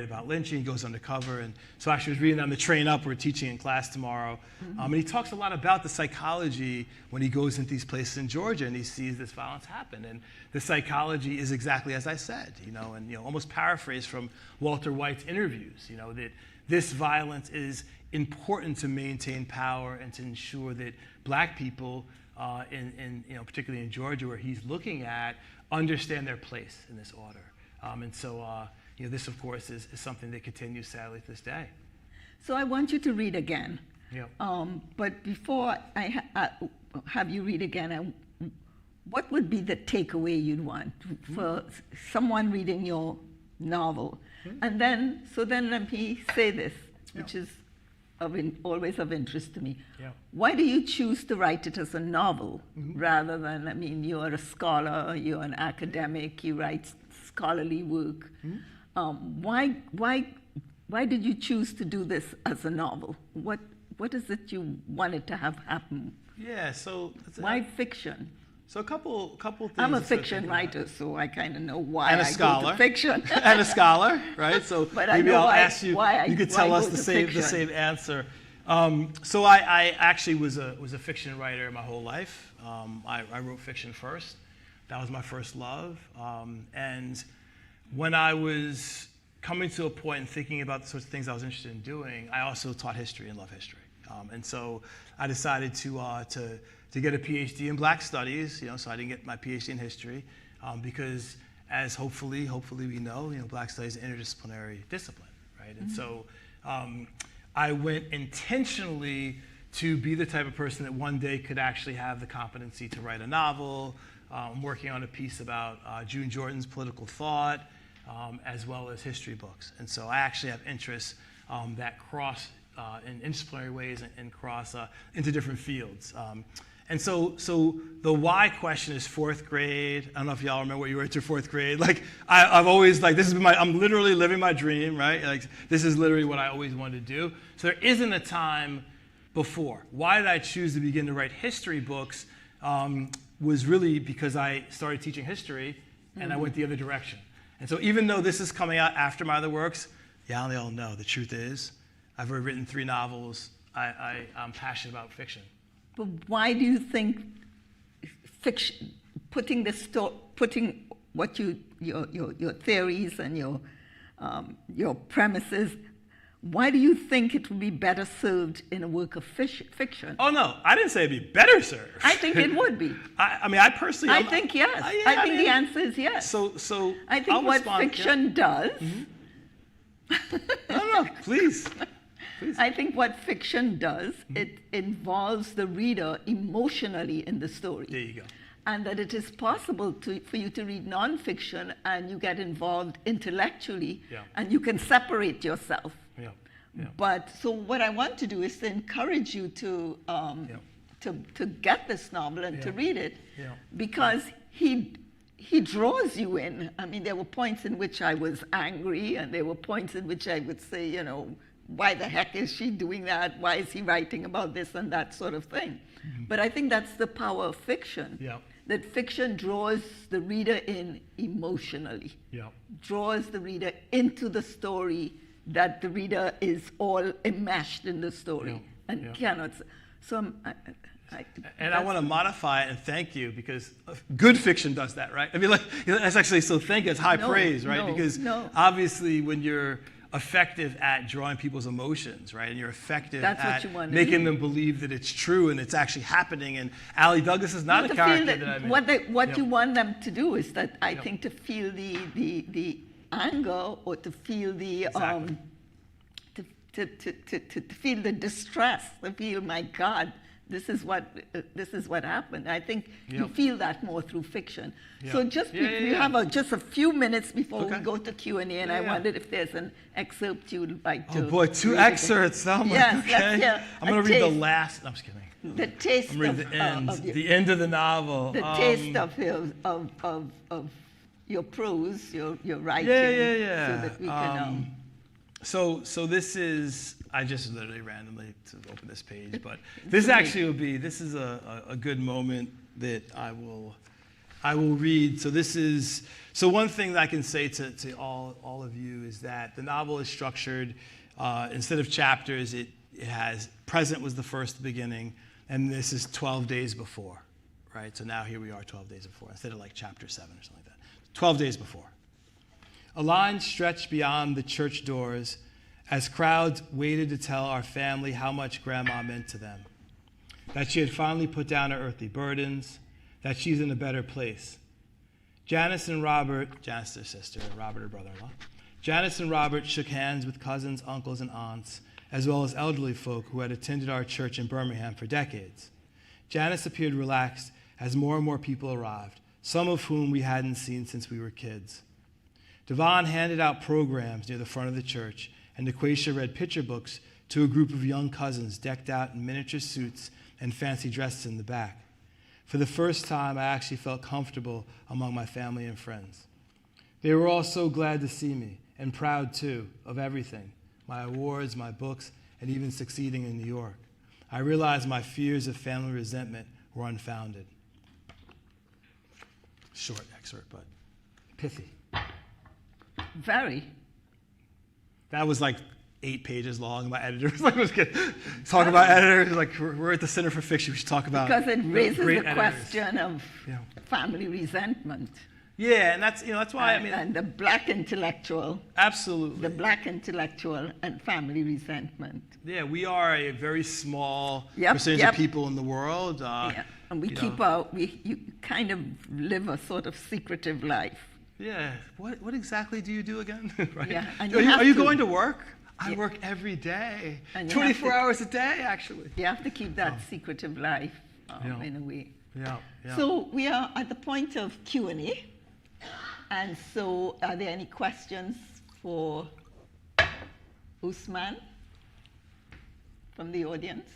Speaker 2: about lynching. He goes undercover, and so actually I was reading on the train up. We're teaching in class tomorrow, and he talks a lot about the psychology when he goes into these places in Georgia and he sees this violence happen. And the psychology is exactly as I said, and almost paraphrased from Walter White's interviews, that this violence is important to maintain power and to ensure that black people, particularly in Georgia, where he's looking at, understand their place in this order. And so, this, of course, is something that continues, sadly, to this day.
Speaker 1: So I want you to read again.
Speaker 2: Yep.
Speaker 1: But before I have you read again, what would be the takeaway you'd want for someone reading your novel? And then let me say this, which is always of interest to me.
Speaker 2: Yeah.
Speaker 1: Why do you choose to write it as a novel rather than, you're a scholar, you're an academic, you write scholarly work. Why did you choose to do this as a novel? What is it you wanted to have happen?
Speaker 2: Yeah, so
Speaker 1: Why fiction?
Speaker 2: So a couple things.
Speaker 1: I'm a
Speaker 2: to sort of
Speaker 1: fiction
Speaker 2: think about.
Speaker 1: writer, so I kind of know why
Speaker 2: And a
Speaker 1: I
Speaker 2: scholar.
Speaker 1: go to fiction.
Speaker 2: And a scholar, right? So
Speaker 1: But I
Speaker 2: maybe
Speaker 1: know
Speaker 2: I'll
Speaker 1: why-
Speaker 2: ask you.
Speaker 1: why
Speaker 2: You could
Speaker 1: why
Speaker 2: tell
Speaker 1: go
Speaker 2: us
Speaker 1: to
Speaker 2: the
Speaker 1: fiction.
Speaker 2: same answer. So I actually was a fiction writer my whole life. I wrote fiction first. That was my first love. And when I was coming to a point and thinking about the sorts of things I was interested in doing, I also taught history and love history. And so I decided to get a PhD in Black Studies, so I didn't get my PhD in history, because as hopefully we know, Black Studies is an interdisciplinary discipline, right? And so I went intentionally to be the type of person that one day could actually have the competency to write a novel. I'm working on a piece about June Jordan's political thought, as well as history books. And so I actually have interests that cross in interdisciplinary ways and cross into different fields. And so the why question is fourth grade. I don't know if y'all remember what you were at your fourth grade. Like I've always this has been I'm literally living my dream, right? Like this is literally what I always wanted to do. So there isn't a time before. Why did I choose to begin to write history books? Was really because I started teaching history and I went the other direction. And so even though this is coming out after my other works, y'all all know the truth is I've already written 3 novels. I'm passionate about fiction.
Speaker 1: But why do you think fiction, putting what your theories and your premises, why do you think it would be better served in a work of fiction?
Speaker 2: Oh no, I didn't say it'd be better served.
Speaker 1: I think it would be.
Speaker 2: I personally.
Speaker 1: I think yes. I think the answer is yes.
Speaker 2: So
Speaker 1: I think what fiction does.
Speaker 2: No, please.
Speaker 1: I think what fiction does, it involves the reader emotionally in the story.
Speaker 2: There you go.
Speaker 1: And that it is possible for you to read nonfiction and you get involved intellectually,
Speaker 2: Yeah.
Speaker 1: and you can separate yourself
Speaker 2: Yeah.
Speaker 1: But so what I want to do is to encourage you to get this novel and to read it, because he draws you in. I mean, there were points in which I was angry, and there were points in which I would say, you know, why the heck is she doing that? Why is he writing about this and that sort of thing? But I think that's the power of fiction. That fiction draws the reader in emotionally, draws the reader into the story, that the reader is all enmeshed in the story and cannot. So
Speaker 2: I want to modify it and thank you, because good fiction does that, right? I mean, like, that's actually, so thank you. It's high praise, right? Because obviously when you're effective at drawing people's emotions, right? And you're effective at making them believe that it's true and it's actually happening. And Allie Douglas is not a character that I mean.
Speaker 1: What you want them to do is that, I think, to feel the anger, or to feel the to feel the distress, to feel, my God, this is what happened. I think you feel that more through fiction. So we have just a few minutes before we go to Q&A, and I wondered if there's an excerpt you'd like to.
Speaker 2: Oh boy, 2 excerpts. Oh my,
Speaker 1: yes,
Speaker 2: I'm going to read the last. No, I'm just kidding.
Speaker 1: The taste
Speaker 2: I'm reading the end of the novel.
Speaker 1: The taste of your prose, your writing. So that we can.
Speaker 2: So this is, I just literally randomly to open this page, but this actually will be, this is a good moment that I will read. So one thing that I can say to all of you is that the novel is structured, instead of chapters, it has, present was the first beginning, and this is 12 days before, right? So now here we are 12 days before, instead of like chapter 7 or something like that. 12 days before. A line stretched beyond the church doors as crowds waited to tell our family how much Grandma meant to them, that she had finally put down her earthly burdens, that she's in a better place. Janice and Robert, Janice their sister, Robert her brother-in-law, Janice and Robert shook hands with cousins, uncles, and aunts, as well as elderly folk who had attended our church in Birmingham for decades. Janice appeared relaxed as more and more people arrived, some of whom we hadn't seen since we were kids. Devon handed out programs near the front of the church, and Daquasia read picture books to a group of young cousins decked out in miniature suits and fancy dresses in the back. For the first time, I actually felt comfortable among my family and friends. They were all so glad to see me, and proud, too, of everything, my awards, my books, and even succeeding in New York. I realized my fears of family resentment were unfounded. Short excerpt, but pithy.
Speaker 1: Very.
Speaker 2: That was like 8 pages long. My editor was like, let's talk about editors. Like, we're at the Center for Fiction. We should talk about
Speaker 1: because it raises the
Speaker 2: editors.
Speaker 1: Question of family resentment.
Speaker 2: Yeah, and that's why
Speaker 1: and the black intellectual.
Speaker 2: Absolutely.
Speaker 1: The black intellectual and family resentment.
Speaker 2: Yeah, we are a very small percentage of people in the world.
Speaker 1: And we you kind of live a sort of secretive life.
Speaker 2: Yeah. What exactly do you do again? Right?
Speaker 1: Yeah. And
Speaker 2: are you going to work? I work every day. 24 hours a day, actually.
Speaker 1: You have to keep that secretive life in a way.
Speaker 2: Yeah.
Speaker 1: So we are at the point of Q&A. And so are there any questions for Ousmane from the audience?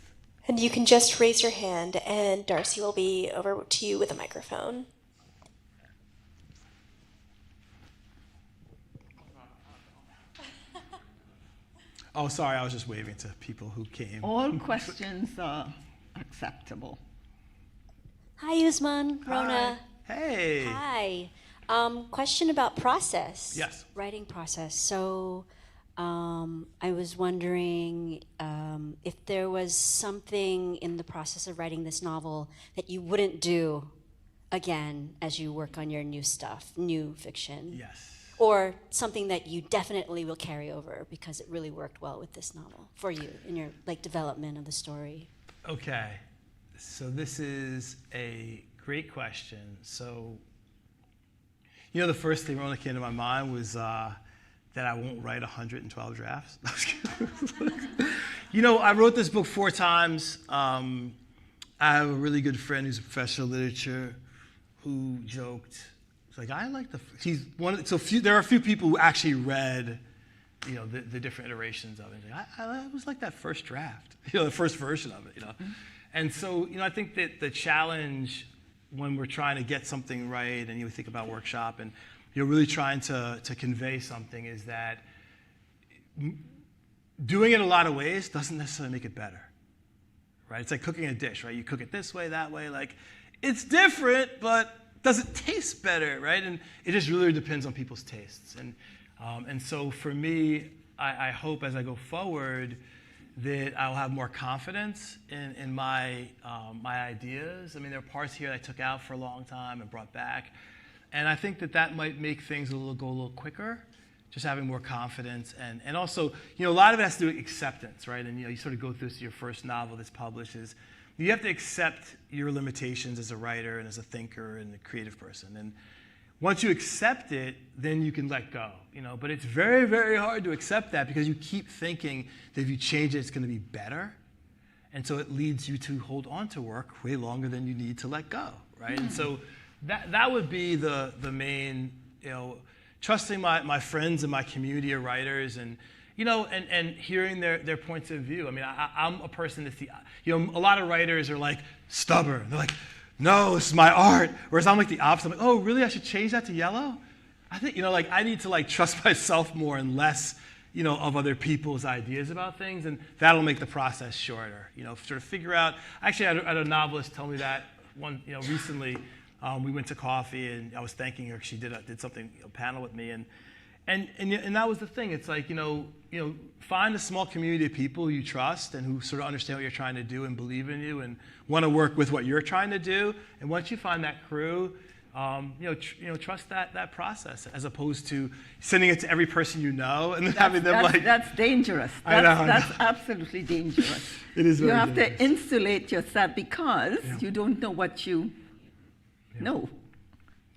Speaker 4: And you can just raise your hand, and Darcy will be over to you with a microphone.
Speaker 2: Oh, sorry, I was just waving to people who came.
Speaker 1: All questions are acceptable.
Speaker 4: Hi, Ousmane, Rona.
Speaker 2: Hey.
Speaker 4: Hi. Question about process.
Speaker 2: Yes.
Speaker 4: Writing process. So I was wondering if there was something in the process of writing this novel that you wouldn't do again as you work on your new stuff, new fiction.
Speaker 2: Yes.
Speaker 4: Or something that you definitely will carry over because it really worked well with this novel for you in your development of the story.
Speaker 2: Okay. So this is a great question. So, the first thing that came to my mind was that I won't write 112 drafts. I wrote this book 4 times. I have a really good friend who's a professor of literature who joked, it's like, I like there are a few people who actually read the different iterations of it. I was like that first draft, the first version of it, And so, I think that the challenge when we're trying to get something right, and you think about workshop, and you're really trying to convey something, is that doing it a lot of ways doesn't necessarily make it better, right? It's like cooking a dish, right? You cook it this way, that way, like it's different, but does it taste better, right? And it just really depends on people's tastes. And so for me, I hope as I go forward that I'll have more confidence in my ideas. I mean, there are parts here that I took out for a long time and brought back. And I think that might make things go a little quicker, just having more confidence. And also, a lot of it has to do with acceptance, right? And, you sort of go through this, your first novel that's published is you have to accept your limitations as a writer and as a thinker and a creative person. And once you accept it, then you can let go, But it's very, very hard to accept that because you keep thinking that if you change it, it's going to be better. And so it leads you to hold on to work way longer than you need to let go, right? And so that would be the main, trusting my friends and my community of writers and, and hearing their points of view. I mean, I'm a person that's a lot of writers are like stubborn. They're like, no, this is my art. Whereas I'm like the opposite. I'm like, oh, really? I should change that to yellow? I think, I need to trust myself more and less, of other people's ideas about things. And that'll make the process shorter, sort of figure out. Actually, I had a novelist tell me that recently. We went to coffee and I was thanking her because she did something, a panel with me. And that was the thing. It's like, find a small community of people you trust and who sort of understand what you're trying to do and believe in you and want to work with what you're trying to do. And once you find that crew, trust that process as opposed to sending it to every person you know and then having them
Speaker 1: That's dangerous. That's absolutely dangerous.
Speaker 2: It is very
Speaker 1: You have
Speaker 2: dangerous.
Speaker 1: to insulate yourself because you don't know what you know.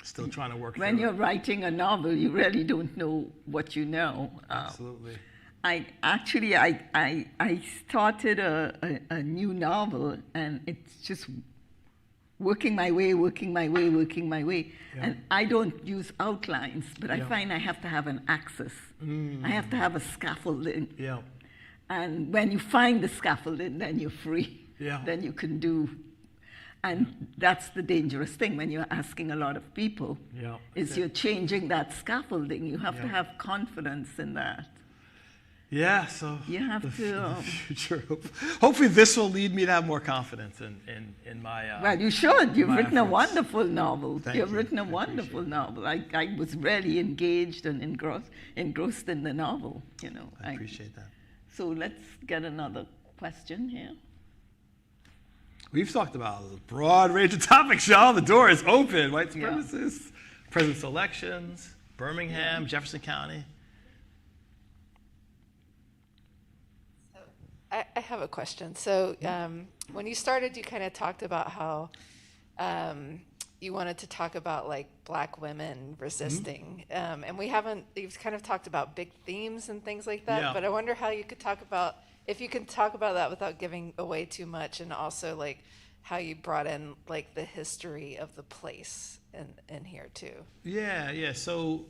Speaker 2: Still trying to work
Speaker 1: When
Speaker 2: through
Speaker 1: you're
Speaker 2: it.
Speaker 1: writing a novel, you really don't know what you know.
Speaker 2: Absolutely.
Speaker 1: I started a new novel, and it's just working my way.
Speaker 2: Yeah.
Speaker 1: And I don't use outlines, but I
Speaker 2: Yeah.
Speaker 1: find I have to have an axis. I have to have a scaffolding.
Speaker 2: Yeah.
Speaker 1: And when you find the scaffolding, then you're free.
Speaker 2: Yeah.
Speaker 1: Then you can do. And that's the dangerous thing when you're asking a lot of people,
Speaker 2: Yeah.
Speaker 1: is you're changing that scaffolding. You have to
Speaker 2: Yeah.
Speaker 1: have confidence in that.
Speaker 2: Yeah, so
Speaker 1: You have
Speaker 2: the
Speaker 1: to,
Speaker 2: future. Hopefully this will lead me to have more confidence in my
Speaker 1: Well, you should. You've
Speaker 2: my
Speaker 1: written a
Speaker 2: efforts.
Speaker 1: wonderful novel.
Speaker 2: Thank
Speaker 1: You've
Speaker 2: you.
Speaker 1: written a
Speaker 2: I
Speaker 1: wonderful
Speaker 2: appreciate
Speaker 1: novel. I was really engaged and engrossed in the novel,
Speaker 2: I appreciate that.
Speaker 1: So let's get another question here.
Speaker 2: We've talked about a broad range of topics, y'all. The door is open. White supremacists, presidential elections, Birmingham, Jefferson County.
Speaker 3: I have a question. So when you started, you kind of talked about how you wanted to talk about Black women resisting, and you've kind of talked about big themes and things like that.
Speaker 2: Yeah.
Speaker 3: But I wonder how you could talk about, if you can talk about that without giving away too much, and also how you brought in the history of the place in here too.
Speaker 2: Yeah. So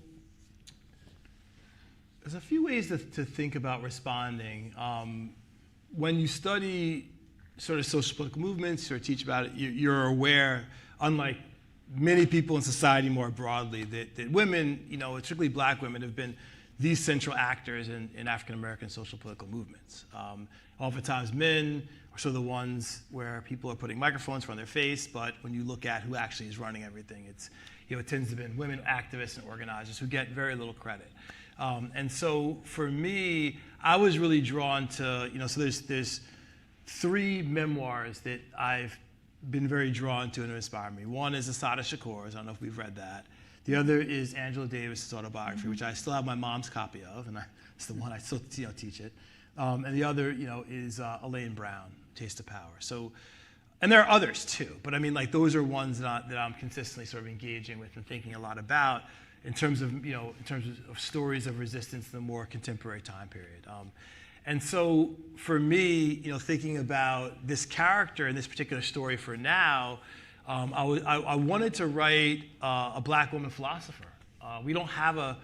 Speaker 2: there's a few ways to think about responding. When you study sort of social political movements or teach about it, you're aware, unlike many people in society more broadly, that women, particularly Black women, have been these central actors in African-American social political movements. Oftentimes men are sort of the ones where people are putting microphones in front of their face, but when you look at who actually is running everything, it tends to be women activists and organizers who get very little credit. And so for me, I was really drawn to, so there's three memoirs that I've been very drawn to and inspired me. One is Assata Shakur's, I don't know if we've read that. The other is Angela Davis's autobiography, which I still have my mom's copy of, and it's the one I still teach it. And the other, is Elaine Brown, Taste of Power. So, and there are others too, but I mean, those are ones that I'm consistently sort of engaging with and thinking a lot about in terms of stories of resistance in the more contemporary time period. And so for me, thinking about this character and this particular story for now, I wanted to write a Black woman philosopher. We don't have as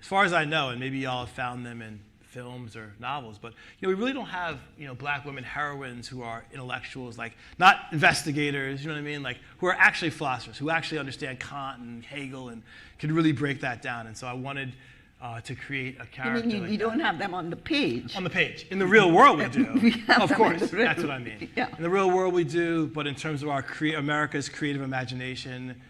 Speaker 2: far as I know, and maybe y'all have found them in films or novels. But we really don't have black women heroines who are intellectuals, like not investigators, you know what I mean, like who are actually philosophers, who actually understand Kant and Hegel and can really break that down. And so I wanted to create a character.
Speaker 1: You mean you don't have them on the page?
Speaker 2: On the page. In the real world, we do.
Speaker 1: We have
Speaker 2: of
Speaker 1: them
Speaker 2: course,
Speaker 1: in the real-
Speaker 2: that's what I mean.
Speaker 1: Yeah.
Speaker 2: In the real world, we do, but in terms of our America's creative imagination,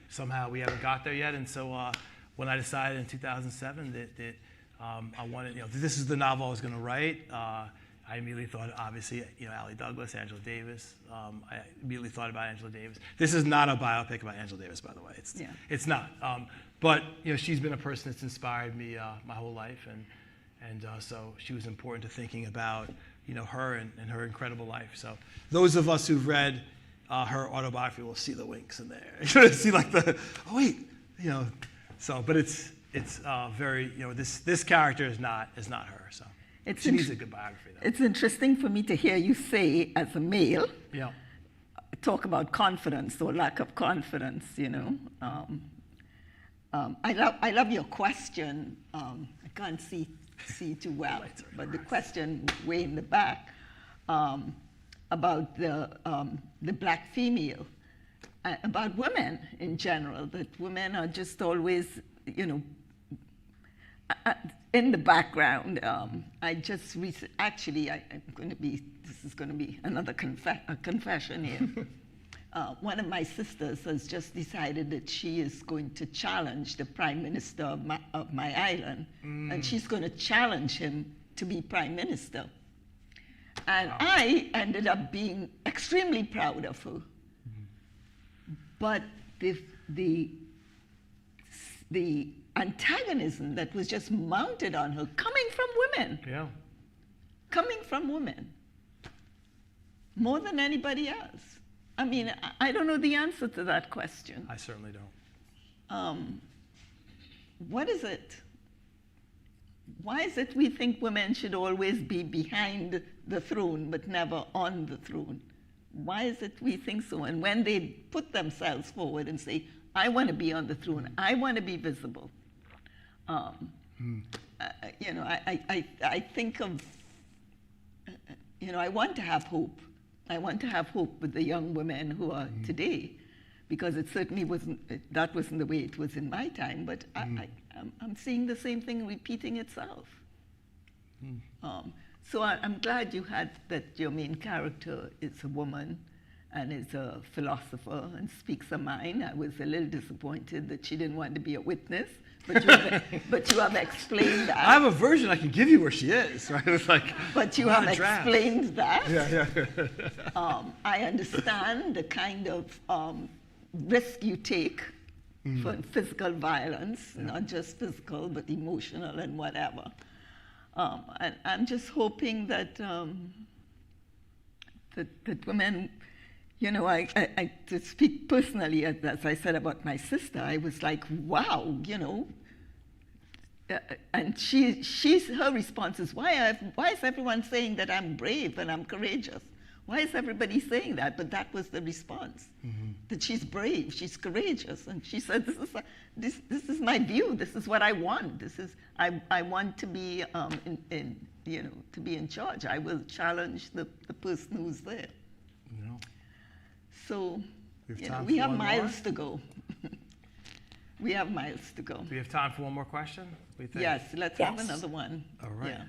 Speaker 2: somehow we haven't got there yet. And so when I decided in 2007 that I wanted, this is the novel I was going to write, I immediately thought, obviously, Allie Douglas, Angela Davis. I immediately thought about Angela Davis. This is not a biopic about Angela Davis, by the way. It's not. But she's been a person that's inspired me my whole life, and so she was important to thinking about her and her incredible life. So those of us who've read her autobiography will see the winks in there. See like So, but it's very this character is not her. So she needs a good biography though.
Speaker 1: It's interesting for me to hear you say, as a male,
Speaker 2: Yeah.
Speaker 1: talk about confidence or lack of confidence. I love your question. I can't see too well, but the question way in the back about the black female, about women in general. That women are just always, in the background. I just actually, this is going to be another confession here. One of my sisters has just decided that she is going to challenge the prime minister of my island, and she's going to challenge him to be prime minister. And I ended up being extremely proud of her. But the antagonism that was just mounted on her, coming from women, more than anybody else. I mean, I don't know the answer to that question.
Speaker 2: I certainly don't.
Speaker 1: What is it? Why is it we think women should always be behind the throne but never on the throne? Why is it we think so? And when they put themselves forward and say, I want to be on the throne, I want to be visible, I think of, I want to have hope. I want to have hope with the young women who are today, because it certainly that wasn't the way it was in my time, but I'm seeing the same thing repeating itself. So I'm glad you had that your main character is a woman and is a philosopher and speaks her mind. I was a little disappointed that she didn't want to be a witness, but you have explained that.
Speaker 2: I have a version I can give you where she is, right? It's like,
Speaker 1: but you have explained that.
Speaker 2: Yeah.
Speaker 1: I understand the kind of risk you take for physical violence, not just physical, but emotional and whatever. And I'm just hoping that that women, I to speak personally, as I said about my sister, I was like, wow, and her response is, why is everyone saying that I'm brave and I'm courageous? Why is everybody saying that? But that was the response, that she's brave, she's courageous. And she said, this is my view, this is what I want. I want to be to be in charge. I will challenge the person who's there. So we have miles to go. We have miles to go.
Speaker 2: Do we have time for one more question? What do you think?
Speaker 1: Yes, let's have another one.
Speaker 2: All right.
Speaker 1: Yeah.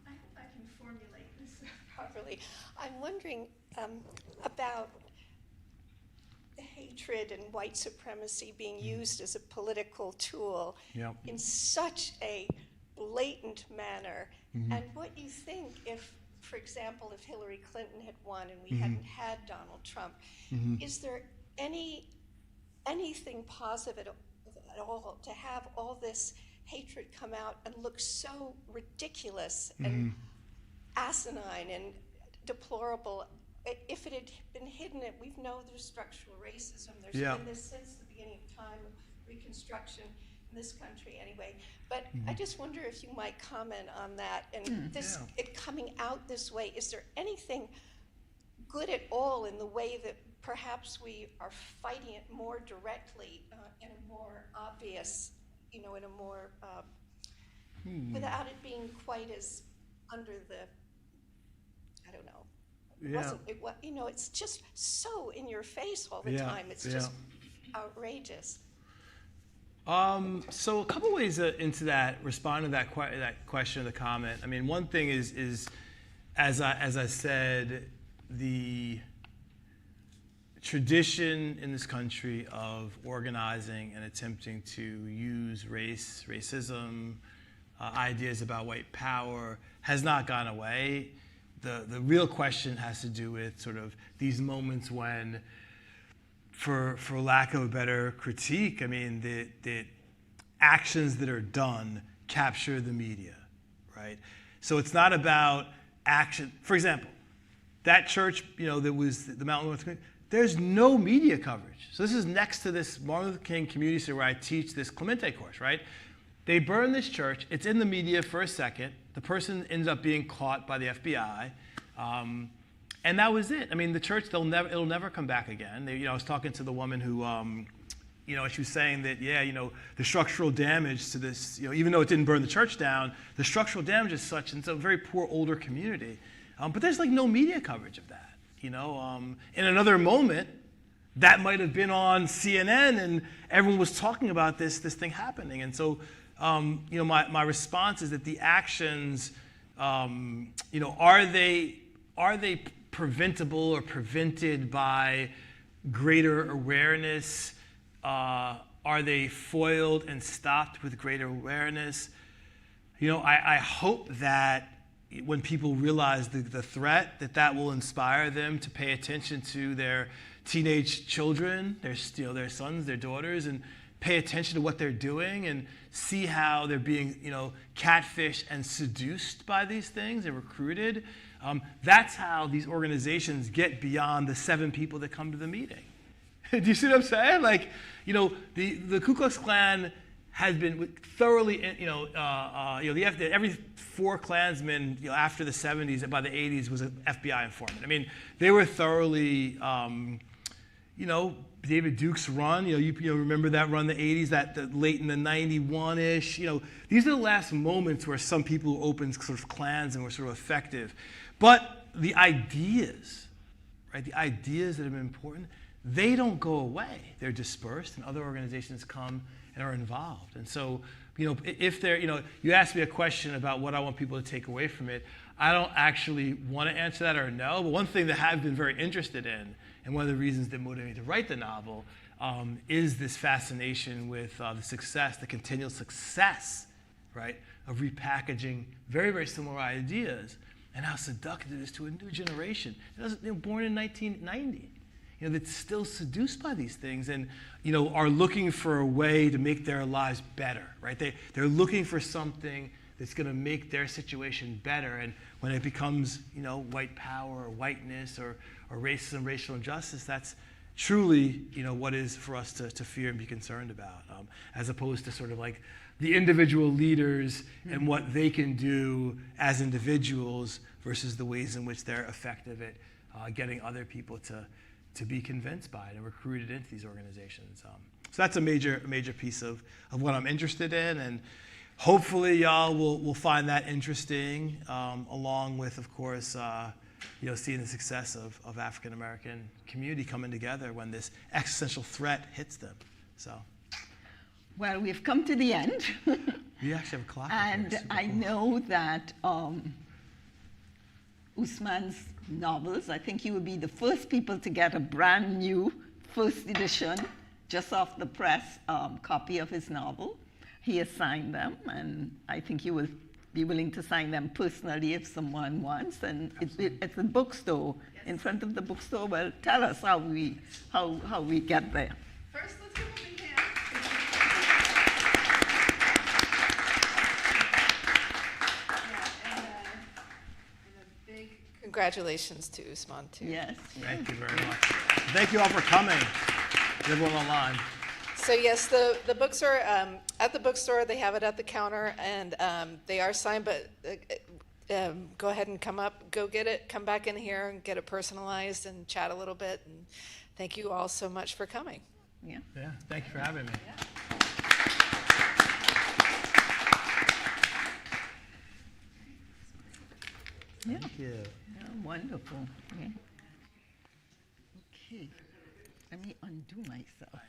Speaker 5: I hope I can formulate this properly. I'm wondering about the hatred and white supremacy being used as a political tool in such a blatant manner, and what you think if, for example, if Hillary Clinton had won and we hadn't had Donald Trump, is there anything positive at all to have all this hatred come out and look so ridiculous and asinine and deplorable? If it had been hidden, we know there's structural racism. There's been this since the beginning of time of Reconstruction in this country anyway. But I just wonder if you might comment on that and it coming out this way. Is there anything good at all in the way that perhaps we are fighting it more directly in a more obvious, in a more without it being quite as under the, I don't know.
Speaker 2: Yeah.
Speaker 5: It's just so in your face all the
Speaker 2: Yeah,
Speaker 5: time. It's
Speaker 2: yeah.
Speaker 5: just outrageous.
Speaker 2: So a couple ways into that, respond to that question or the comment. I mean, one thing is as I said, the tradition in this country of organizing and attempting to use racism, ideas about white power has not gone away. The real question has to do with sort of these moments when, for lack of a better critique, I mean, the actions that are done capture the media, right? So it's not about action. For example, that church, that was the Mountain North Community, there's no media coverage. So this is next to this Martin Luther King Community Center where I teach this Clemente course, right? They burn this church. It's in the media for a second. The person ends up being caught by the FBI. And that was it. I mean, the church, it'll never come back again. I was talking to the woman who, she was saying that, the structural damage to this, even though it didn't burn the church down, the structural damage is such, and it's a very poor older community. But there's like no media coverage of that. In another moment, that might have been on CNN and everyone was talking about this thing happening. And so, my response is that the actions, are they preventable or prevented by greater awareness? Are they foiled and stopped with greater awareness? I hope that when people realize the threat, that will inspire them to pay attention to their teenage children, their sons, their daughters, and pay attention to what they're doing and see how they're being, catfished and seduced by these things and recruited. That's how these organizations get beyond the 7 people that come to the meeting. Do you see what I'm saying? Like, the Ku Klux Klan has been thoroughly, every 4 Klansmen, after the 70s and by the 80s was an FBI informant. I mean, they were thoroughly, David Duke's run, you remember that run in the 80s, that late in the 91-ish, these are the last moments where some people opened sort of clans and were sort of effective. But the ideas, right, the ideas that have been important, they don't go away. They're dispersed and other organizations come and are involved. And so, if they're, you asked me a question about what I want people to take away from it. I don't actually want to answer that or no, but one thing that I've been very interested in, and one of the reasons that motivated me to write the novel, is this fascination with the continual success, right, of repackaging very, very similar ideas and how seductive it is to a new generation. Born in 1990. That's still seduced by these things and, are looking for a way to make their lives better, right? They're looking for something that's going to make their situation better. And when it becomes, white power or whiteness or racism, racial injustice, that's truly, what is for us to fear and be concerned about, as opposed to sort of like the individual leaders and what they can do as individuals versus the ways in which they're effective at getting other people to be convinced by it and recruited into these organizations. So that's a major piece of what I'm interested in, and hopefully y'all will find that interesting, along with, of course, seeing the success of African American community coming together when this existential threat hits them. So.
Speaker 1: Well, we've come to the end.
Speaker 2: We actually have a clock.
Speaker 1: And I know that Ousmane's novels, I think you will be the first people to get a brand new first edition, just off the press, copy of his novel. He has signed them, and I think you will be willing to sign them personally if someone wants. And it's a bookstore, in front of the bookstore. Well, tell us how we get there.
Speaker 3: First, let's give them a hand. Congratulations to Ousmane, too.
Speaker 1: Yes.
Speaker 2: Thank you very much. Thank you all for coming, everyone online.
Speaker 3: So yes, the books are at the bookstore. They have it at the counter, and they are signed, but go ahead and come up, go get it, come back in here and get it personalized and chat a little bit. And thank you all so much for coming.
Speaker 1: Yeah.
Speaker 2: Yeah, thank you for having me.
Speaker 3: Yeah.
Speaker 2: Thank you.
Speaker 1: Yeah, wonderful. Yeah. Okay, let me undo myself.